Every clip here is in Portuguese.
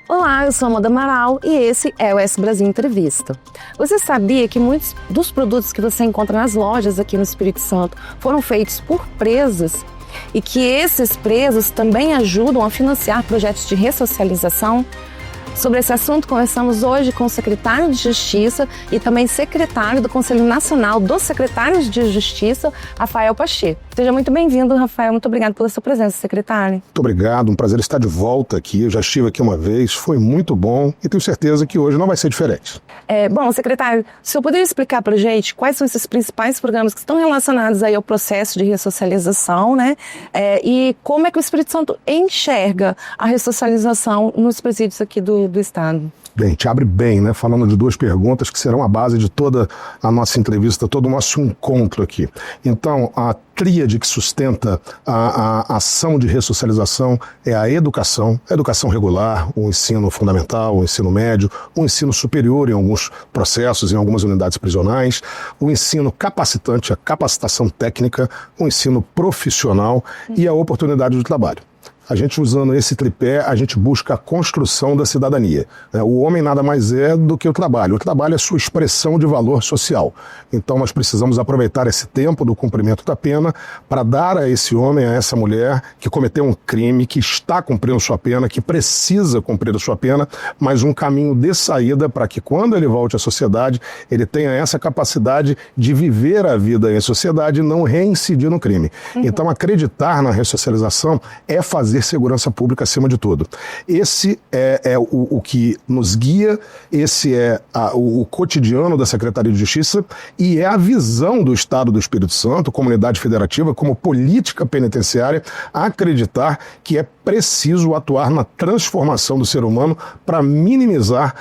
Olá, eu sou a Amanda Amaral e esse é o S Brasil Entrevista. Você sabia que muitos dos produtos que você encontra nas lojas aqui no Espírito Santo foram feitos por presas e que esses presos também ajudam a financiar projetos de ressocialização? Sobre esse assunto, conversamos hoje com o secretário de Justiça e também secretário do Conselho Nacional dos Secretários de Justiça, Rafael Pacheco. Seja muito bem-vindo, Rafael. Muito obrigado pela sua presença, secretário. Muito obrigado, um prazer estar de volta aqui. Eu já estive aqui uma vez, foi muito bom e tenho certeza que hoje não vai ser diferente. Bom, secretário, o senhor poderia explicar para a gente quais são esses principais programas que estão relacionados aí ao processo de ressocialização, né? E como é que o Espírito Santo enxerga a ressocialização nos presídios aqui do Estado? Bem, te abre bem, né? Falando de duas perguntas que serão a base de toda a nossa entrevista, todo o nosso encontro aqui. Então, a tríade que sustenta a ação de ressocialização é a educação regular, o ensino fundamental, o ensino médio, o ensino superior em alguns processos, em algumas unidades prisionais, o ensino capacitante, a capacitação técnica, o ensino profissional e a oportunidade de trabalho. A gente usando esse tripé, a gente busca a construção da cidadania. O homem nada mais é do que o trabalho. O trabalho é sua expressão de valor social. Então nós precisamos aproveitar esse tempo do cumprimento da pena para dar a esse homem, a essa mulher que cometeu um crime, que está cumprindo sua pena, que precisa cumprir a sua pena, mas um caminho de saída para que quando ele volte à sociedade, ele tenha essa capacidade de viver a vida em sociedade e não reincidir no crime. Então acreditar na ressocialização é fazer segurança pública acima de tudo. Esse é o que nos guia, esse é o cotidiano da Secretaria de Justiça e é a visão do Estado do Espírito Santo, comunidade federativa, como política penitenciária, acreditar que é preciso atuar na transformação do ser humano para minimizar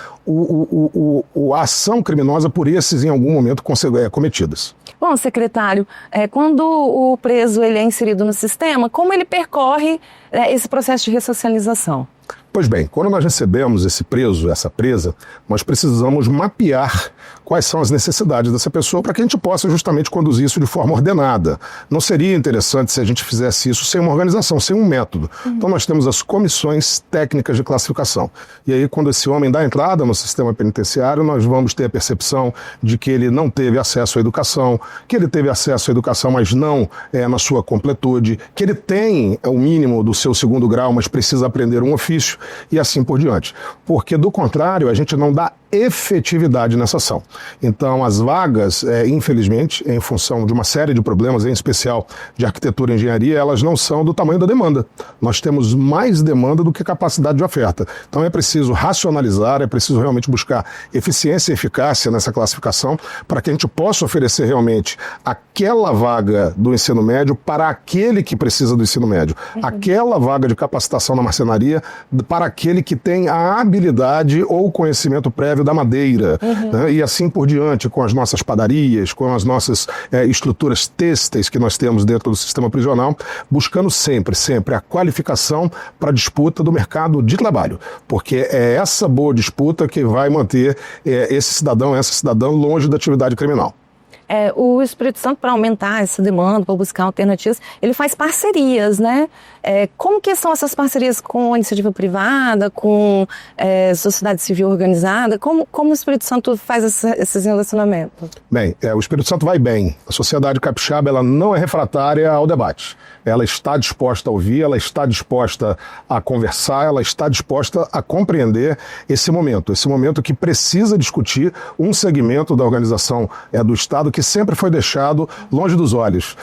a ação criminosa por esses, em algum momento, cometidas. Bom, secretário, quando o preso ele é inserido no sistema, como ele percorre esse processo de ressocialização? Pois bem, quando nós recebemos esse preso, essa presa, nós precisamos mapear quais são as necessidades dessa pessoa para que a gente possa justamente conduzir isso de forma ordenada. Não seria interessante se a gente fizesse isso sem uma organização, sem um método. Então nós temos as comissões técnicas de classificação. E aí quando esse homem dá entrada no sistema penitenciário, nós vamos ter a percepção de que ele não teve acesso à educação, que ele teve acesso à educação, mas não na sua completude, que ele tem o mínimo do seu segundo grau, mas precisa aprender um ofício, e assim por diante. Porque, do contrário, a gente não dá efetividade nessa ação. Então, as vagas, infelizmente, em função de uma série de problemas, em especial de arquitetura e engenharia, elas não são do tamanho da demanda. Nós temos mais demanda do que capacidade de oferta. Então, é preciso racionalizar, é preciso realmente buscar eficiência e eficácia nessa classificação para que a gente possa oferecer realmente aquela vaga do ensino médio para aquele que precisa do ensino médio, aquela vaga de capacitação na marcenaria para aquele que tem a habilidade ou conhecimento prévio da madeira, né? E assim por diante, com as nossas padarias, com as nossas estruturas têxteis que nós temos dentro do sistema prisional, buscando sempre a qualificação para a disputa do mercado de trabalho, porque é essa boa disputa que vai manter esse cidadão, essa cidadã longe da atividade criminal. O Espírito Santo, para aumentar essa demanda, para buscar alternativas, ele faz parcerias, né? Como que são essas parcerias com a iniciativa privada, com sociedade civil organizada? Como o Espírito Santo faz esses relacionamentos? Bem, o Espírito Santo vai bem. A sociedade capixaba, ela não é refratária ao debate. Ela está disposta a ouvir, ela está disposta a conversar, ela está disposta a compreender esse momento que precisa discutir um segmento da organização do Estado que sempre foi deixado longe dos olhos,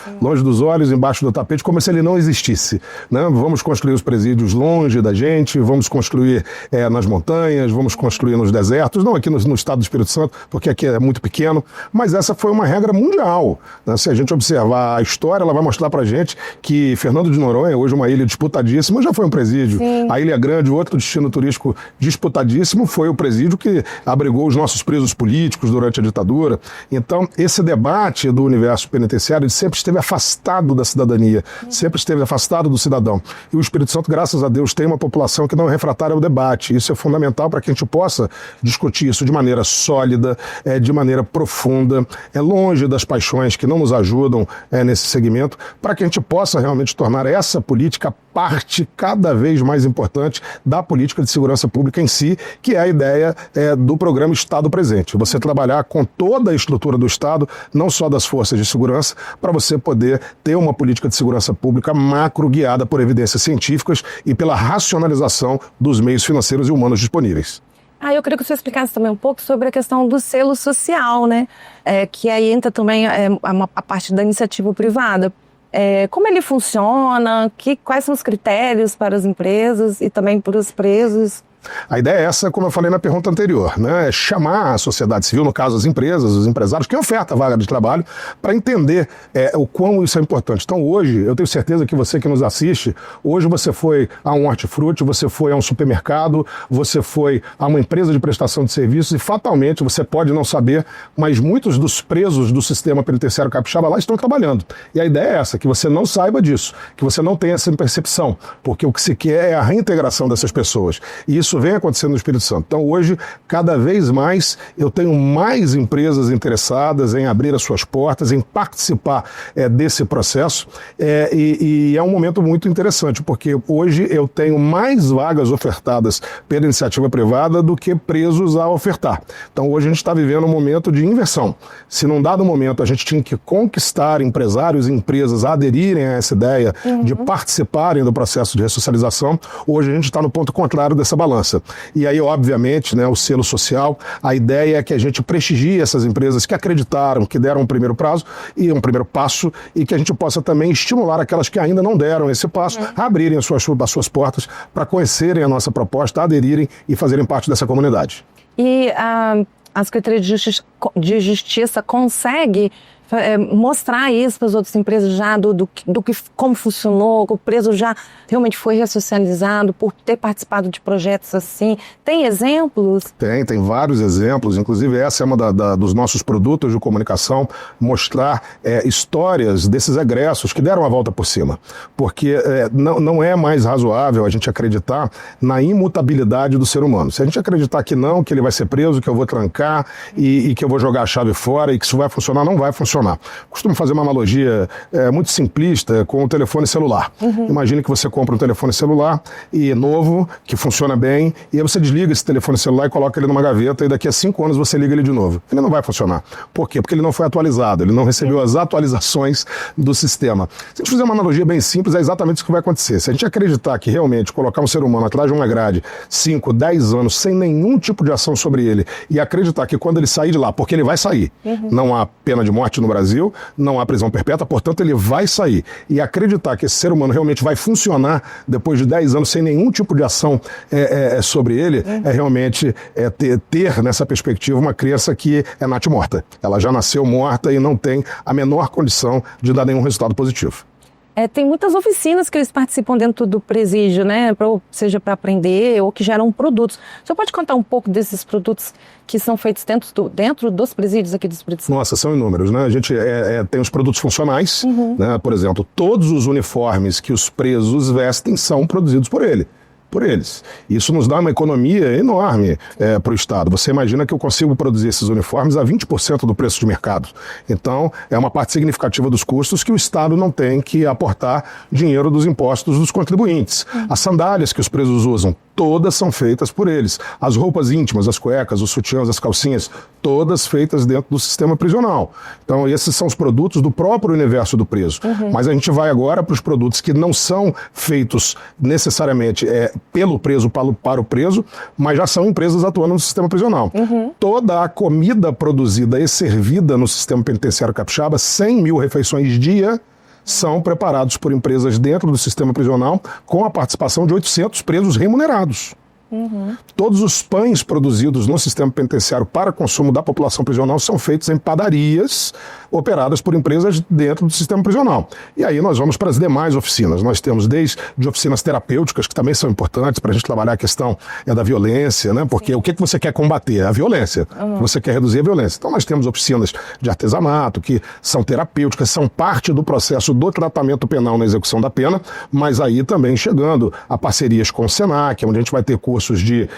embaixo do tapete, como se ele não existisse, né? Vamos construir os presídios longe da gente, vamos construir nas montanhas, vamos construir nos desertos, não aqui no Estado do Espírito Santo, porque aqui é muito pequeno, mas essa foi uma regra mundial, né? Se a gente observar a história, ela vai mostrar pra gente que Fernando de Noronha, hoje uma ilha disputadíssima, já foi um presídio. Sim. A Ilha Grande, outro destino turístico disputadíssimo, foi o presídio que abrigou os nossos presos políticos durante a ditadura. Então, esse debate do universo penitenciário sempre esteve afastado da cidadania, sempre esteve afastado do cidadão. E o Espírito Santo, graças a Deus, tem uma população que não é refratária ao debate. Isso é fundamental para que a gente possa discutir isso de maneira sólida, de maneira profunda, longe das paixões que não nos ajudam nesse segmento, para que a gente possa realmente tornar essa política parte cada vez mais importante da política de segurança pública em si, que é a ideia do programa Estado Presente. Você trabalhar com toda a estrutura do Estado, não só das forças de segurança, para você poder ter uma política de segurança pública macro guiada por evidências científicas e pela racionalização dos meios financeiros e humanos disponíveis. Eu queria que você explicasse também um pouco sobre a questão do selo social, né? Que aí entra também a parte da iniciativa privada. Como ele funciona, quais são os critérios para as empresas e também para os presos? A ideia é essa, como eu falei na pergunta anterior, né? É chamar a sociedade civil, no caso as empresas, os empresários, que oferta a vaga de trabalho, para entender o quão isso é importante. Então hoje, eu tenho certeza que você que nos assiste, hoje você foi a um hortifruti, você foi a um supermercado, você foi a uma empresa de prestação de serviços e fatalmente, você pode não saber, mas muitos dos presos do sistema penitenciário capixaba lá estão trabalhando. E a ideia é essa, que você não saiba disso, que você não tenha essa percepção, porque o que se quer é a reintegração dessas pessoas. E isso vem acontecendo no Espírito Santo. Então hoje, cada vez mais, eu tenho mais empresas interessadas em abrir as suas portas, em participar desse processo, e é um momento muito interessante, porque hoje eu tenho mais vagas ofertadas pela iniciativa privada do que presos a ofertar. Então hoje a gente está vivendo um momento de inversão. Se num dado momento a gente tinha que conquistar empresários e empresas a aderirem a essa ideia de participarem do processo de ressocialização, hoje a gente está no ponto contrário dessa balança. E aí, obviamente, né, o selo social, a ideia é que a gente prestigie essas empresas que acreditaram, que deram um primeiro passo e que a gente possa também estimular aquelas que ainda não deram esse passo a abrirem as suas portas para conhecerem a nossa proposta, aderirem e fazerem parte dessa comunidade. E a Secretaria de Justiça consegue mostrar isso para as outras empresas já como funcionou, que o preso já realmente foi ressocializado por ter participado de projetos assim? Tem exemplos? Tem vários exemplos, inclusive essa é uma dos nossos produtos de comunicação, mostrar histórias desses egressos que deram a volta por cima, porque não é mais razoável a gente acreditar na imutabilidade do ser humano. Se a gente acreditar que não, que ele vai ser preso, que eu vou trancar e que eu vou jogar a chave fora e que isso vai funcionar, não vai funcionar. Costumo fazer uma analogia muito simplista com o telefone celular. Imagine que você compra um telefone celular novo, que funciona bem, e aí você desliga esse telefone celular e coloca ele numa gaveta e daqui a 5 anos você liga ele de novo. Ele não vai funcionar. Por quê? Porque ele não foi atualizado, ele não recebeu as atualizações do sistema. Se a gente fizer uma analogia bem simples, é exatamente isso que vai acontecer. Se a gente acreditar que realmente colocar um ser humano atrás de uma grade 5, 10 anos sem nenhum tipo de ação sobre ele e acreditar que quando ele sair de lá, porque ele vai sair, não há pena de morte no Brasil, não há prisão perpétua, portanto ele vai sair. E acreditar que esse ser humano realmente vai funcionar depois de 10 anos sem nenhum tipo de ação sobre ele, realmente ter nessa perspectiva uma criança que é natimorta. Ela já nasceu morta e não tem a menor condição de dar nenhum resultado positivo. Tem muitas oficinas que eles participam dentro do presídio, né? Seja para aprender ou que geram produtos. O senhor pode contar um pouco desses produtos que são feitos dentro dos presídios aqui do Espírito Santo? Nossa, são inúmeros, né? A gente tem os produtos funcionais, né? Por exemplo, todos os uniformes que os presos vestem são produzidos por eles. Isso nos dá uma economia enorme para o Estado. Você imagina que eu consigo produzir esses uniformes a 20% do preço de mercado. Então, é uma parte significativa dos custos que o Estado não tem que aportar dinheiro dos impostos dos contribuintes. As sandálias que os presos usam, todas são feitas por eles. As roupas íntimas, as cuecas, os sutiãs, as calcinhas, todas feitas dentro do sistema prisional. Então, esses são os produtos do próprio universo do preso. Mas a gente vai agora para os produtos que não são feitos necessariamente pelo preso para o preso, mas já são empresas atuando no sistema prisional. Toda a comida produzida e servida no sistema penitenciário capixaba, 100 mil refeições dia, são preparados por empresas dentro do sistema prisional com a participação de 800 presos remunerados. Todos os pães produzidos no sistema penitenciário para consumo da população prisional são feitos em padarias operadas por empresas dentro do sistema prisional. E aí nós vamos para as demais oficinas. Nós temos desde oficinas terapêuticas, que também são importantes para a gente trabalhar a questão da violência, né? Porque o que você quer combater? A violência. Você quer reduzir a violência. Então nós temos oficinas de artesanato, que são terapêuticas, são parte do processo do tratamento penal na execução da pena, mas aí também chegando a parcerias com o Senac, onde a gente vai ter cursos de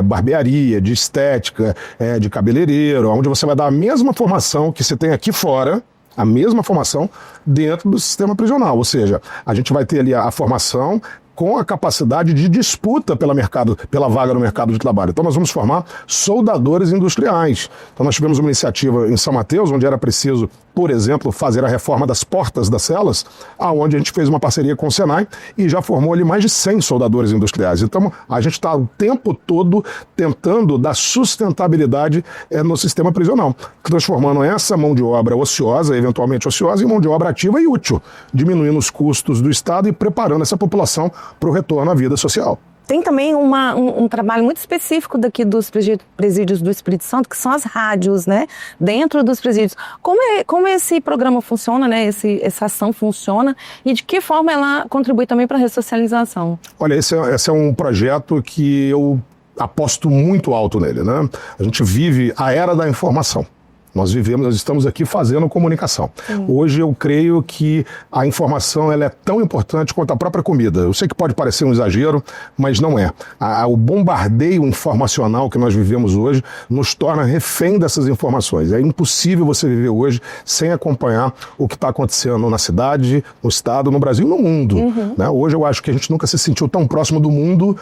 barbearia, de estética, de cabeleireiro, onde você vai dar a mesma formação que você tem aqui fora, a mesma formação dentro do sistema prisional. Ou seja, a gente vai ter ali a formação com a capacidade de disputa pela vaga no mercado de trabalho. Então nós vamos formar soldadores industriais. Então nós tivemos uma iniciativa em São Mateus, onde era preciso, por exemplo, fazer a reforma das portas das celas, aonde a gente fez uma parceria com o Senai e já formou ali mais de 100 soldadores industriais. Então a gente está o tempo todo tentando dar sustentabilidade no sistema prisional, transformando essa mão de obra ociosa, eventualmente ociosa, em mão de obra ativa e útil, diminuindo os custos do Estado e preparando essa população para o retorno à vida social. Tem também um trabalho muito específico daqui dos presídios do Espírito Santo, que são as rádios, né? Dentro dos presídios. Como esse programa funciona, né? Essa ação funciona e de que forma ela contribui também para a ressocialização? Olha, esse é um projeto que eu aposto muito alto nele, né? A gente vive a era da informação. Nós estamos aqui fazendo comunicação. Hoje eu creio que a informação ela é tão importante quanto a própria comida. Eu sei que pode parecer um exagero, mas não é. O bombardeio informacional que nós vivemos hoje nos torna refém dessas informações. É impossível você viver hoje sem acompanhar o que está acontecendo na cidade, no estado, no Brasil e no mundo. Né? Hoje eu acho que a gente nunca se sentiu tão próximo do mundo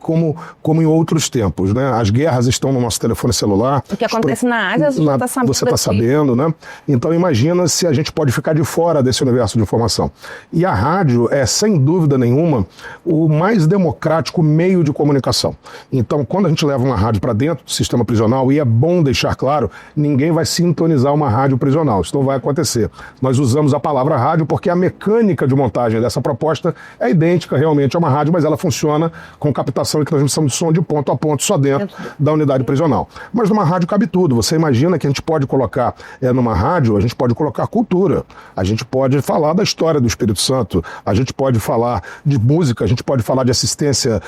como em outros tempos. Né? As guerras estão no nosso telefone celular. O que acontece na Ásia, você está sabendo, né? Então imagina se a gente pode ficar de fora desse universo de informação. E a rádio é, sem dúvida nenhuma, o mais democrático meio de comunicação. Então, quando a gente leva uma rádio para dentro do sistema prisional, e é bom deixar claro, ninguém vai sintonizar uma rádio prisional. Isso não vai acontecer. Nós usamos a palavra rádio porque a mecânica de montagem dessa proposta é idêntica realmente a uma rádio, mas ela funciona com captação e transmissão de som de ponto a ponto só dentro da unidade prisional. Mas numa rádio cabe tudo. Você imagina que a gente pode colocar numa rádio, a gente pode colocar cultura, a gente pode falar da história do Espírito Santo, a gente pode falar de música, a gente pode falar de assistência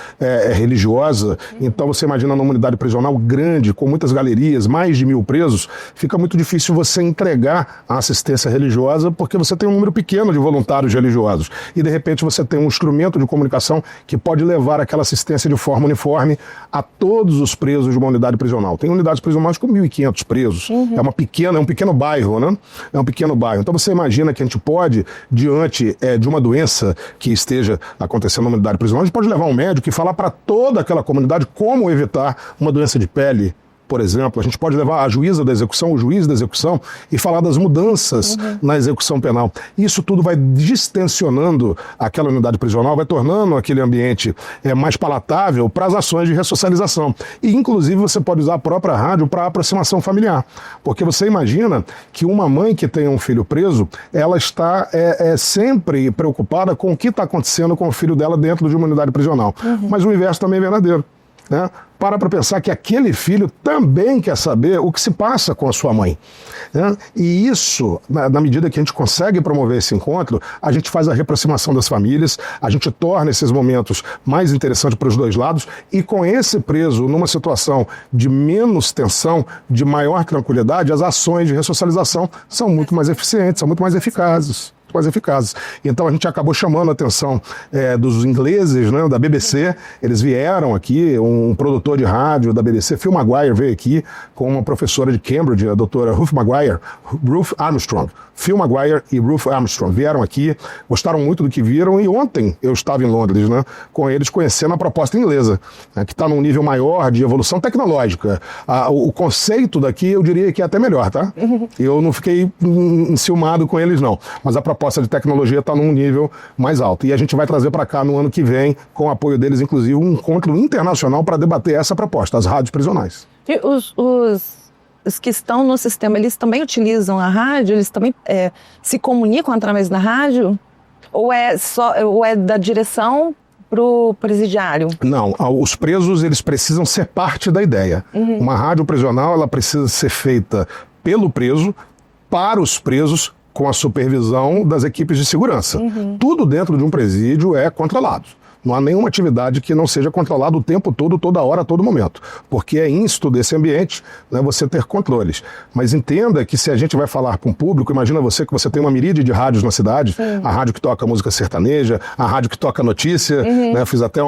religiosa. Então você imagina numa unidade prisional grande, com muitas galerias, mais de 1000 presos, fica muito difícil você entregar a assistência religiosa porque você tem um número pequeno de voluntários religiosos e de repente você tem um instrumento de comunicação que pode levar aquela assistência de forma uniforme a todos os presos de uma unidade prisional. Tem unidades prisionais com 1.500 presos. É um pequeno bairro, né? É um pequeno bairro. Então você imagina que a gente pode, diante de uma doença que esteja acontecendo na unidade prisional, a gente pode levar um médico e falar para toda aquela comunidade como evitar uma doença de pele, por exemplo. A gente pode levar a juíza da execução, o juiz da execução e falar das mudanças na execução penal. Isso tudo vai distensionando aquela unidade prisional, vai tornando aquele ambiente mais palatável para as ações de ressocialização. E, inclusive, você pode usar a própria rádio para aproximação familiar. Porque você imagina que uma mãe que tem um filho preso, ela está sempre preocupada com o que está acontecendo com o filho dela dentro de uma unidade prisional. Mas o inverso também é verdadeiro. Né? Para pensar que aquele filho também quer saber o que se passa com a sua mãe. Né? E isso, na medida que a gente consegue promover esse encontro, a gente faz a reaproximação das famílias, a gente torna esses momentos mais interessantes para os dois lados e com esse preso numa situação de menos tensão, de maior tranquilidade, as ações de ressocialização são muito mais eficientes, são muito mais eficazes. Então a gente acabou chamando a atenção dos ingleses, né, da BBC. Eles vieram aqui, um produtor de rádio da BBC, Phil Maguire, veio aqui com uma professora de Cambridge, a doutora Ruth Armstrong. Phil Maguire e Ruth Armstrong vieram aqui, gostaram muito do que viram e ontem eu estava em Londres, né, com eles conhecendo a proposta inglesa, né, que está num nível maior de evolução tecnológica. O conceito daqui eu diria que é até melhor, tá? Eu não fiquei enciumado com eles não, mas a proposta de tecnologia está num nível mais alto. E a gente vai trazer para cá no ano que vem, com o apoio deles, inclusive, um encontro internacional para debater essa proposta, as rádios prisionais. E os que estão no sistema, eles também utilizam a rádio? Eles também se comunicam através da rádio? Ou é da direção para o presidiário? Não, os presos eles precisam ser parte da ideia. Uma rádio prisional ela precisa ser feita pelo preso, para os presos, com a supervisão das equipes de segurança. Tudo dentro de um presídio é controlado. Não há nenhuma atividade que não seja controlada o tempo todo, toda hora, a todo momento. Porque é ínsito desse ambiente, né, você ter controles. Mas entenda que se a gente vai falar para um público, imagina você que você tem uma miríade de rádios na cidade, a rádio que toca música sertaneja, a rádio que toca notícia, né, fiz até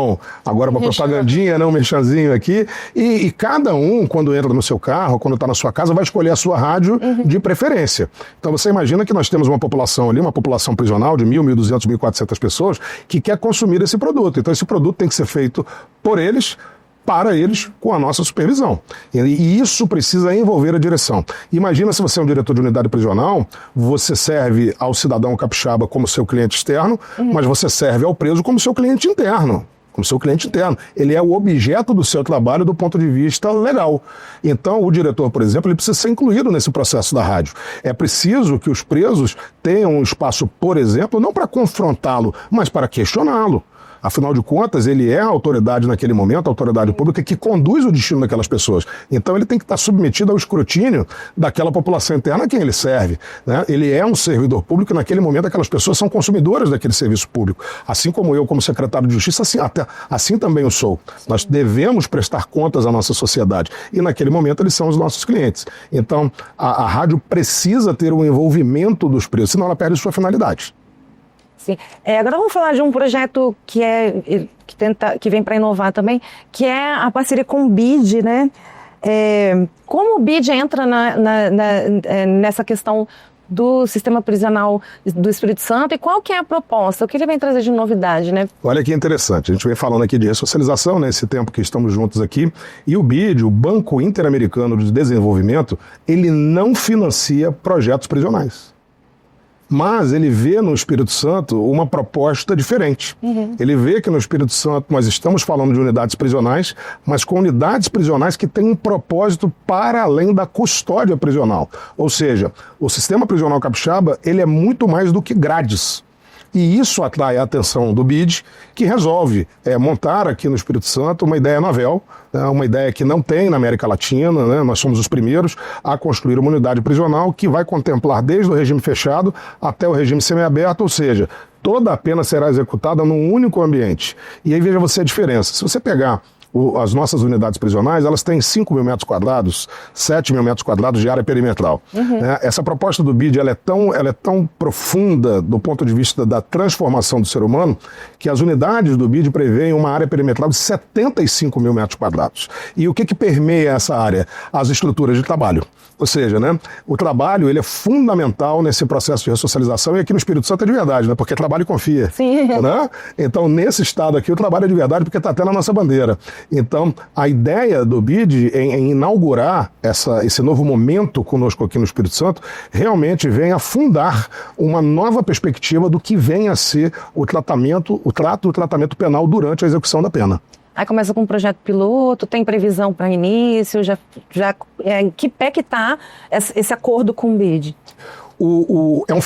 agora uma propagandinha, né, um merchanzinho aqui, e cada um, quando entra no seu carro, quando está na sua casa, vai escolher a sua rádio de preferência. Então você imagina que nós temos uma população ali, uma população prisional de 1.000, 1.200, 1.400 pessoas que quer consumir esse produto. Então esse produto tem que ser feito por eles, para eles, com a nossa supervisão. E isso precisa envolver a direção. Imagina se você é um diretor de unidade prisional, você serve ao cidadão capixaba como seu cliente externo, mas você serve ao preso como seu cliente interno. Como seu cliente interno. Ele é o objeto do seu trabalho do ponto de vista legal. Então, o diretor, por exemplo, ele precisa ser incluído nesse processo da rádio. É preciso que os presos tenham um espaço, por exemplo, não para confrontá-lo, mas para questioná-lo. Afinal de contas, ele é a autoridade naquele momento, a autoridade pública que conduz o destino daquelas pessoas. Então ele tem que estar submetido ao escrutínio daquela população interna a quem ele serve, né? Ele é um servidor público e naquele momento aquelas pessoas são consumidoras daquele serviço público. Assim como eu, como secretário de Justiça, assim também eu sou. Nós devemos prestar contas à nossa sociedade. E naquele momento eles são os nossos clientes. Então a rádio precisa ter o envolvimento dos presos, senão ela perde sua finalidade. Sim. Agora vamos falar de um projeto que vem para inovar também, que é a parceria com o BID, né? Como o BID entra nessa questão do sistema prisional do Espírito Santo e qual que é a proposta? O que ele vem trazer de novidade, né? Olha que interessante, a gente vem falando aqui de ressocialização nesse tempo que estamos juntos aqui, e o BID, o Banco Interamericano de Desenvolvimento, ele não financia projetos prisionais. Mas ele vê no Espírito Santo uma proposta diferente. Ele vê que no Espírito Santo nós estamos falando de unidades prisionais, mas com unidades prisionais que têm um propósito para além da custódia prisional. Ou seja, o sistema prisional capixaba, ele é muito mais do que grades. E isso atrai a atenção do BID, que resolve montar aqui no Espírito Santo uma ideia novel, né, uma ideia que não tem na América Latina, né, nós somos os primeiros a construir uma unidade prisional que vai contemplar desde o regime fechado até o regime semiaberto, ou seja, toda a pena será executada num único ambiente. E aí veja você a diferença. Se você pegar as nossas unidades prisionais, elas têm 5 mil metros quadrados, 7 mil metros quadrados de área perimetral. Essa proposta do BID ela é tão profunda do ponto de vista da transformação do ser humano, que as unidades do BID prevêem uma área perimetral de 75 mil metros quadrados. E o que permeia essa área? As estruturas de trabalho. Ou seja, né, o trabalho ele é fundamental nesse processo de ressocialização, e aqui no Espírito Santo é de verdade, né, porque trabalho confia. Sim. Né? Então, nesse estado aqui, o trabalho é de verdade porque está até na nossa bandeira. Então, a ideia do BID em inaugurar esse novo momento conosco aqui no Espírito Santo realmente vem a fundar uma nova perspectiva do que vem a ser o tratamento penal durante a execução da pena. Aí começa com um projeto piloto, tem previsão para início, em que pé que está esse acordo com o BID? É um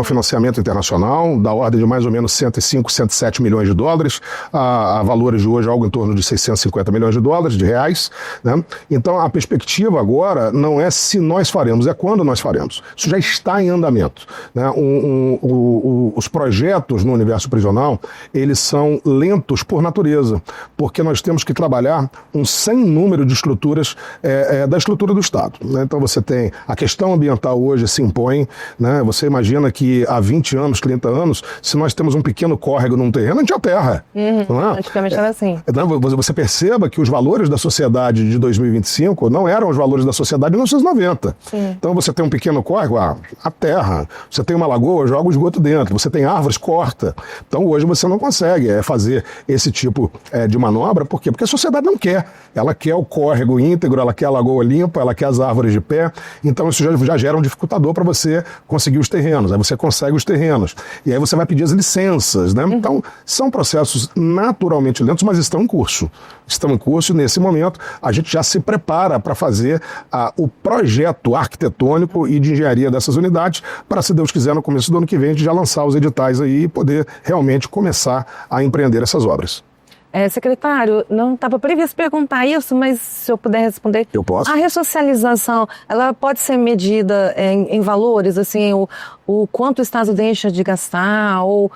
financiamento internacional da ordem de mais ou menos 105, 107 milhões de dólares, a valores de hoje algo em torno de 650 milhões de dólares, de reais, né? Então a perspectiva agora não é se nós faremos, é quando nós faremos. Isso já está em andamento, né? Os projetos no universo prisional, eles são lentos por natureza, porque nós temos que trabalhar um sem número de estruturas da estrutura do Estado, né? Então você tem a questão ambiental hoje se impõe, né? Você imagina que há 20 anos, 30 anos, se nós temos um pequeno córrego num terreno, a gente tinha terra. Não é? Antigamente era assim. Você perceba que os valores da sociedade de 2025 não eram os valores da sociedade de 1990. Sim. Então você tem um pequeno córrego, a terra. Você tem uma lagoa, joga o esgoto dentro. Você tem árvores, corta. Então hoje você não consegue fazer esse tipo de manobra. Por quê? Porque a sociedade não quer. Ela quer o córrego íntegro, ela quer a lagoa limpa, ela quer as árvores de pé. Então isso já gera um dificultador para você conseguir os terrenos, aí você consegue os terrenos, e aí você vai pedir as licenças, né? Então, são processos naturalmente lentos, mas estão em curso. Estão em curso e, nesse momento, a gente já se prepara para fazer o projeto arquitetônico e de engenharia dessas unidades, para, se Deus quiser, no começo do ano que vem, a gente já lançar os editais aí e poder realmente começar a empreender essas obras. Secretário, não estava previsto perguntar isso, mas se eu puder responder. Eu posso. A ressocialização, ela pode ser medida em valores, assim, o quanto o Estado deixa de gastar, ou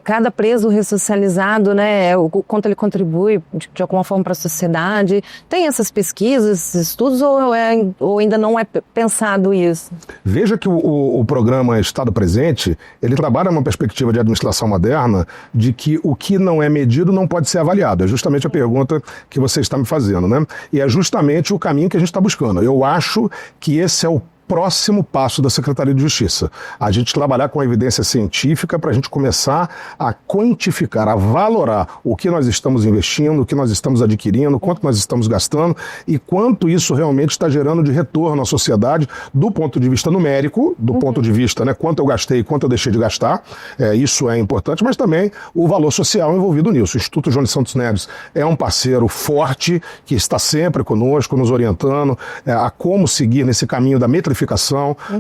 cada preso ressocializado, né, o quanto ele contribui de alguma forma para a sociedade. Tem essas pesquisas, esses estudos, ou ainda não é pensado isso? Veja que o programa Estado Presente, ele trabalha uma perspectiva de administração moderna de que o que não é medido não pode ser avaliado. É justamente a pergunta que você está me fazendo, né? E é justamente o caminho que a gente está buscando. Eu acho que esse é o próximo passo da Secretaria de Justiça. A gente trabalhar com a evidência científica para a gente começar a quantificar, a valorar o que nós estamos investindo, o que nós estamos adquirindo, quanto nós estamos gastando e quanto isso realmente está gerando de retorno à sociedade do ponto de vista numérico, do ponto de vista, né, quanto eu gastei e quanto eu deixei de gastar. Isso é importante, mas também o valor social envolvido nisso. O Instituto Jones Santos Neves é um parceiro forte que está sempre conosco, nos orientando a como seguir nesse caminho da metrificação,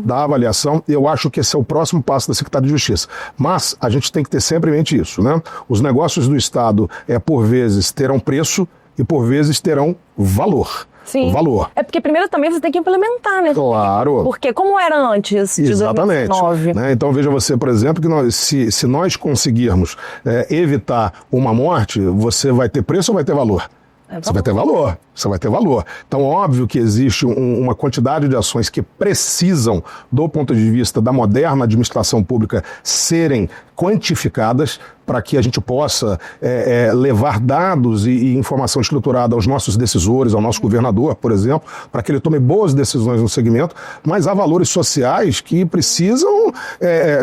da avaliação. Eu acho que esse é o próximo passo da Secretaria de Justiça. Mas a gente tem que ter sempre em mente isso, né? Os negócios do Estado, por vezes, terão preço e, por vezes, terão valor. Sim. Valor. É porque primeiro também você tem que implementar, né? Claro. Porque como era antes de Exatamente. 2019? Né? Então veja você, por exemplo, que se nós conseguirmos evitar uma morte, você vai ter preço ou vai ter valor? Você vai ter valor, você vai ter valor. Então, óbvio que existe uma quantidade de ações que precisam, do ponto de vista da moderna administração pública, serem quantificadas para que a gente possa levar dados e informação estruturada aos nossos decisores, ao nosso governador, por exemplo, para que ele tome boas decisões no segmento, mas há valores sociais que precisam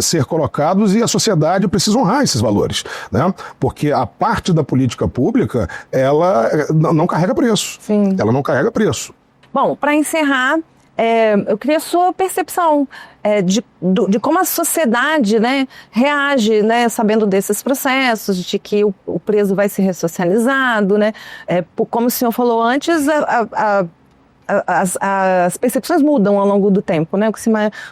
ser colocados e a sociedade precisa honrar esses valores, né? Porque a parte da política pública, ela não carrega preço. Sim. Ela não carrega preço. Bom, para encerrar, eu queria a sua percepção de como a sociedade, né, reage, né, sabendo desses processos, de que o preso vai ser ressocializado, né? Como o senhor falou antes, as percepções mudam ao longo do tempo, né?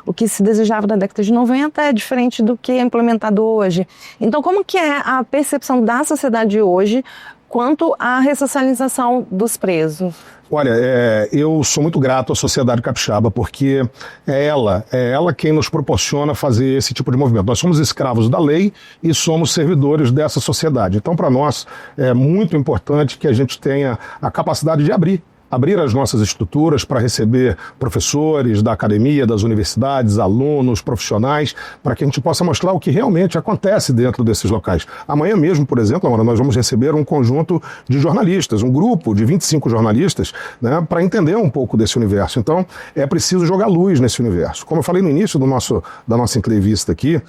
O que se desejava na década de 90 é diferente do que é implementado hoje. Então, como que é a percepção da sociedade hoje quanto à ressocialização dos presos? Olha, eu sou muito grato à sociedade capixaba, porque é ela quem nos proporciona fazer esse tipo de movimento. Nós somos escravos da lei e somos servidores dessa sociedade. Então, para nós, é muito importante que a gente tenha a capacidade de abrir as nossas estruturas para receber professores da academia, das universidades, alunos, profissionais, para que a gente possa mostrar o que realmente acontece dentro desses locais. Amanhã mesmo, por exemplo, Amanda, nós vamos receber um conjunto de jornalistas, um grupo de 25 jornalistas, né, para entender um pouco desse universo. Então, é preciso jogar luz nesse universo. Como eu falei no início da nossa entrevista aqui,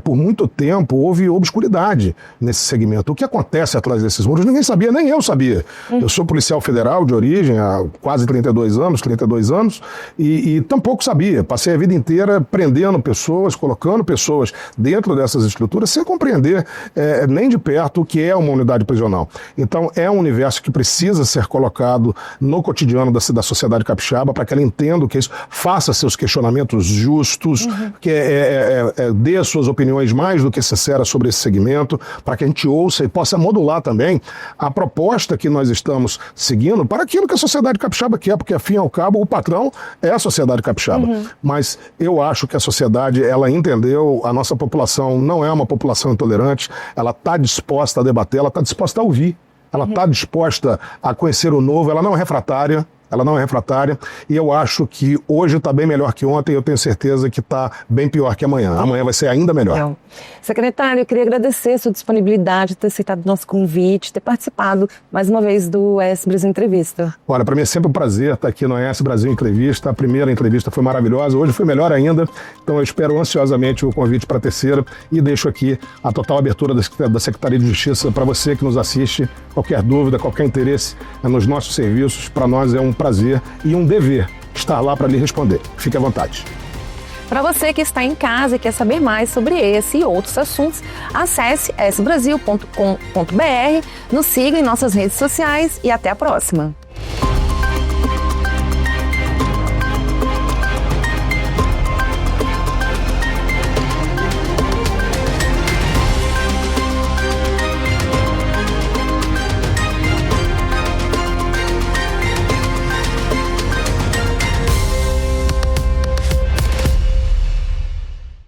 por muito tempo houve obscuridade nesse segmento. O que acontece atrás desses muros, ninguém sabia, nem eu sabia. Eu sou policial federal de origem, há quase 32 anos, e tampouco sabia. Passei a vida inteira prendendo pessoas, colocando pessoas dentro dessas estruturas, sem compreender nem de perto o que é uma unidade prisional. Então, é um universo que precisa ser colocado no cotidiano da sociedade capixaba, para que ela entenda o que é isso, faça seus questionamentos justos, que dê suas opiniões mais do que sinceras sobre esse segmento, para que a gente ouça e possa modular também a proposta que nós estamos seguindo para aquilo que a sociedade capixaba quer, porque, afim ao cabo, o patrão é a sociedade capixaba. Mas eu acho que a sociedade, ela entendeu, a nossa população não é uma população intolerante, ela está disposta a debater, ela está disposta a ouvir, ela está disposta a conhecer o novo, ela não é refratária, e eu acho que hoje está bem melhor que ontem, eu tenho certeza que está bem pior que amanhã. Amanhã vai ser ainda melhor. Secretário, eu queria agradecer a sua disponibilidade, ter aceitado o nosso convite, ter participado mais uma vez do ES Brasil Entrevista. Olha, para mim é sempre um prazer estar aqui no ES Brasil Entrevista. A primeira entrevista foi maravilhosa, hoje foi melhor ainda, então eu espero ansiosamente o convite para a terceira e deixo aqui a total abertura da Secretaria de Justiça para você que nos assiste. Qualquer dúvida, qualquer interesse nos nossos serviços, para nós é um prazer e um dever estar lá para lhe responder. Fique à vontade. Para você que está em casa e quer saber mais sobre esse e outros assuntos, acesse sbrasil.com.br, nos siga em nossas redes sociais e até a próxima!